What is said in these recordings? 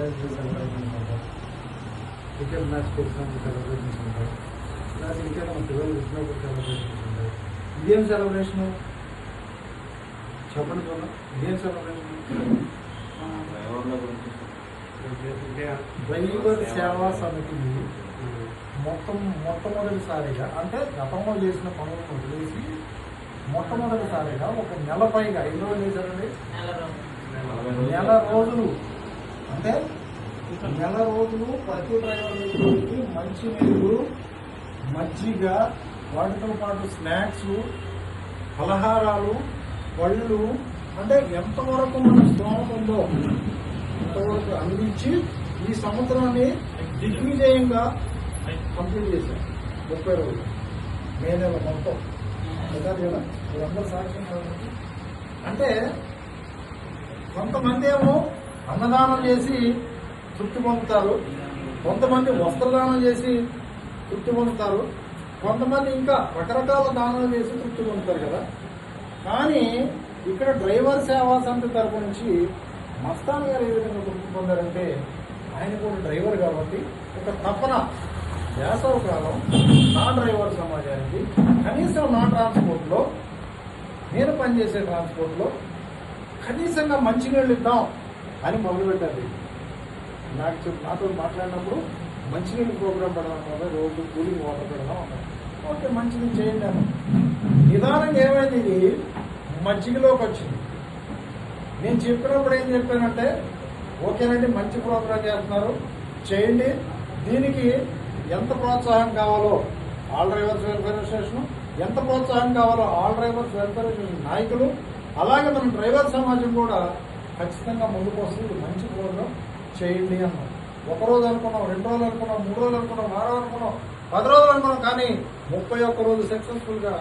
Celebrations ఉంటాయి, cricket match పెట్టినప్పుడు celebrations ఉంటాయి, లేదా ఇంకేదో పిల్లలు వచ్చినప్పుడు సెలబ్రేషన్స్ ఉంటాయి. ఇదేం సెలబ్రేషను చెప్పండి చూద్దాం. ఇదేం సెలబ్రేషన్? డ్రైవర్ సేవా సమితి మొట్టమొదటిసారిగా, అంటే గతంలో చేసిన పనులను వదిలేసి మొట్టమొదటిసారిగా ఒక నెల పైగా ఎన్ని రోజులు చేశారండి? నెల రోజులు. అంటే నెల రోజులు ప్రతి డ్రైవర్ వ్యక్తులకి మంచినీళ్ళు, మజ్జిగ, వాటితో పాటు స్నాక్స్, పలహారాలు, పళ్ళు, అంటే ఎంతవరకు మన స్తోమత ఉందో అంతవరకు అందించి ఈ సంవత్సరాన్ని దిగ్విజయంగా కంప్లీట్ చేశాం. 30 రోజులు మే నెల మొత్తం మీరందరూ సాక్ష్యం కాబట్టి. అంటే కొంతమంది ఏమో అన్నదానం చేసి తృప్తి పొందుతారు, కొంతమంది వస్త్రదానం చేసి తృప్తి పొందుతారు, కొంతమంది ఇంకా రకరకాల దానాలు చేసి తృప్తి పొందుతారు కదా. కానీ ఇక్కడ డ్రైవర్ సేవా సమితి తరపు నుంచి మస్తాన్ గారు ఏ విధంగా తృప్తి పొందారంటే, ఆయన కూడా డ్రైవర్ కాబట్టి ఒక తపన, వేసవి కాలం నా డ్రైవర్ సమాజానికి కనీసం నా ట్రాన్స్పోర్ట్లో, నేను పనిచేసే ట్రాన్స్పోర్ట్లో కనీసంగా మంచినీళ్ళు ఇద్దాం అని మొదలుపెట్టారు. నాతో మాట్లాడినప్పుడు మంచినీళ్ళు ప్రోగ్రాం పెడదాం కదా, రోజు కూలింగ్ వాటర్ పెడదాం అన్నారు. ఓకే, మంచిది చేయండి అన్న. నిదానంగా ఏమైంది, ఇది మజ్జిగలోకి వచ్చింది. నేను చెప్పినప్పుడు ఏం చెప్పానంటే, ఓకేనండి మంచి ప్రోగ్రాం చేస్తున్నారు, చేయండి, దీనికి ఎంత ప్రోత్సాహం కావాలో ఆల్ డ్రైవర్స్ వెల్ఫేర్ అసోసియేషన్, ఎంత ప్రోత్సాహం కావాలో ఆల్ డ్రైవర్స్ వెల్ఫేర్ అసోసియేషన్ నాయకులు, అలాగే మన డ్రైవర్ సమాజం కూడా ఖచ్చితంగా ముందుకు వస్తుంది, ఇది మంచి ప్రోగ్రాం చేయండి అన్నాం. 1 రోజు అనుకున్నాం, 2 రోజులు అనుకున్నాం, 3 రోజులు అనుకున్నాం, వారం అనుకున్నాం, 10 రోజులు అనుకున్నాం, కానీ 31 రోజు సక్సెస్ఫుల్ గా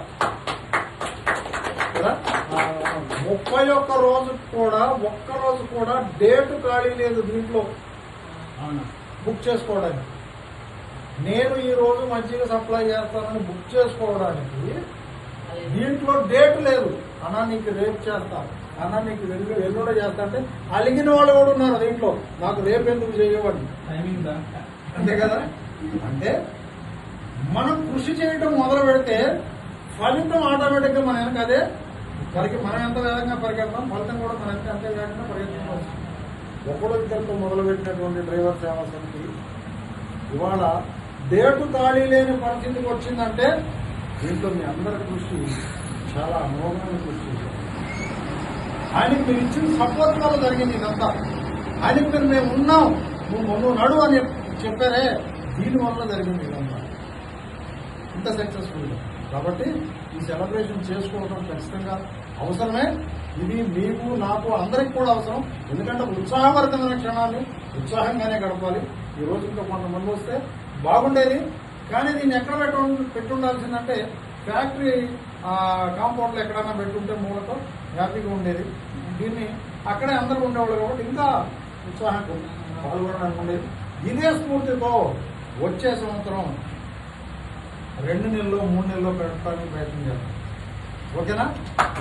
31 రోజు కూడా ఒక్కరోజు కూడా డేటు ఖాళీ లేదు దీంట్లో బుక్ చేసుకోవడానికి. నేను ఈ రోజు మజ్జిగ సప్లై చేస్తానని బుక్ చేసుకోవడానికి దీంట్లో డేట్ లేదు. అన్నా నీకు రేపు చేస్తా, అన్నా నీకు ఎల్లుండ చేస్తా అంటే అలిగిన వాళ్ళు కూడా ఉన్నారు దీంట్లో, నాకు రేపు ఎందుకు చేయవండి అంతే కదా. అంటే మనం కృషి చేయడం మొదలు పెడితే ఫలితం ఆటోమేటిక్ గా మన వెనక అదే మనం ఎంత వేగంగా పరిగెడతాం, ఫలితం కూడా మన వెనక అంతే వేగంగా పరిగెత్తాం. ఒకడో ఇద్దరితో మొదలుపెట్టినటువంటి డ్రైవర్ సేవా సమితి ఇవాళ డేటు ఖాళీ లేని పరిస్థితికి వచ్చిందంటే దీంట్లో మీ అందరి కృషి చాలా అమోఘమైన కృషి. ఆయనకి మీరు ఇచ్చిన సపోర్ట్ వల్ల జరిగింది ఇదంతా. ఆయనకి మీరు మేము ఉన్నాం, నువ్వు నడు అని చెప్పారే, దీనివల్ల జరిగింది ఇదంతా ఇంత సక్సెస్ఫుల్గా. కాబట్టి ఈ సెలబ్రేషన్ చేసుకోవడం ఖచ్చితంగా అవసరమే. ఇది మీకు నాకు అందరికి కూడా అవసరం. ఎందుకంటే ఉత్సాహభరితమైన క్షణాన్ని ఉత్సాహంగానే గడపాలి. ఈ రోజు ఇంకా కొంతమంది వస్తే బాగుండేది, కానీ దీన్ని ఎక్కడ పెట్టుండాల్సిందంటే ఫ్యాక్టరీ కాంపౌండ్లో ఎక్కడైనా పెట్టుంటే మూలతో హ్యాపీగా ఉండేది. దీన్ని అక్కడే అందరూ ఉండేవాళ్ళు కాబట్టి ఇంకా ఉత్సాహంగా పాల్గొనడానికి ఉండేది. ఇదే స్ఫూర్తితో వచ్చే సంవత్సరం 2 నెలల్లో 3 నెలల్లో పెట్టడానికి ప్రయత్నం చేద్దాం. ఓకేనా?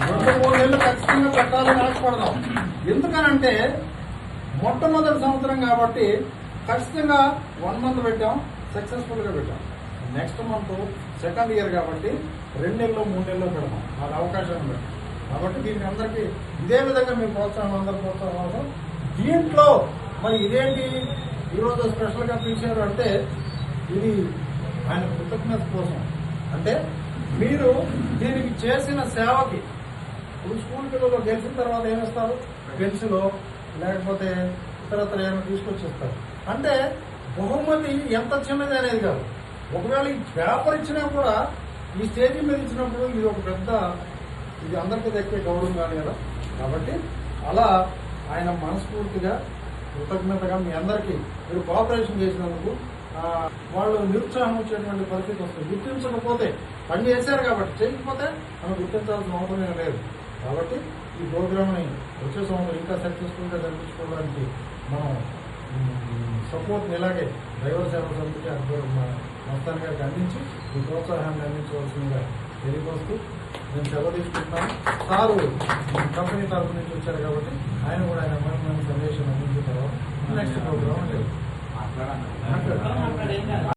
2-3 నెలలు ఖచ్చితంగా పెట్టాలని ఆశపడదాం. ఎందుకనంటే మొట్టమొదటి సంవత్సరం కాబట్టి ఖచ్చితంగా 1 మంత్ పెట్టాం, సక్సెస్ఫుల్ గా పెట్టాం. నెక్స్ట్ మంత్ సెకండ్ ఇయర్ కాబట్టి 2 నెలల్లో 3 నెలల్లో పెడతాం, నాకు అవకాశం పెట్టాం. కాబట్టి దీనికి అందరికీ ఇదే విధంగా మీ ప్రోత్సాహం, అందరి ప్రోత్సాహం అవసరం. దీంట్లో మరి ఇదేంటి ఈరోజు స్పెషల్ గా పిలిచారు అంటే, ఇది ఆయన కృతజ్ఞత కోసం. అంటే మీరు దీనికి చేసిన సేవకి, ఇప్పుడు స్కూల్ పిల్లలు గెలిచిన తర్వాత ఏమిస్తారు, పెన్సిల్ లేకపోతే ఇతరత్ర ఏమైనా తీసుకొచ్చిస్తారు. అంటే బహుమతి ఎంత చిన్నది అనేది కాదు. ఒకవేళ ఈ పేపర్ ఇచ్చినా కూడా ఈ స్టేజ్ మీద ఇచ్చినప్పుడు ఇది ఒక పెద్ద, ఇది అందరికీ దక్కే గౌరవం కాదు కదా. కాబట్టి అలా ఆయన మనస్ఫూర్తిగా కృతజ్ఞతగా మీ అందరికీ మీరు కోఆపరేషన్ చేసినందుకు వాళ్ళు నిరుత్సాహం వచ్చేటువంటి పరిస్థితి వస్తుంది. గుర్తించకపోతే పని చేశారు కాబట్టి, చేయకపోతే మనం గుర్తించాల్సిన అవసరం లేదు. కాబట్టి ఈ ప్రోగ్రామ్ని వచ్చే సంవత్సరం ఇంకా సక్సెస్ఫుల్గా జరిపించుకోవడానికి మనం సపోర్ట్ని ఇలాగే డ్రైవర్ సేవా సమితికి మొత్తాన్ని గారికి అందించి ఈ ప్రోత్సాహాన్ని అందించవలసిందిగా తెలియకొస్తూ నేను సెలవు తీసుకుంటున్నాను. సారు కంపెనీ తరఫు నుంచి వచ్చారు కాబట్టి ఆయన కూడా ఆయన అమూల్యమైన సందేశం అందించిన తర్వాత నెక్స్ట్ ప్రోగ్రామ్ ఉంటుంది.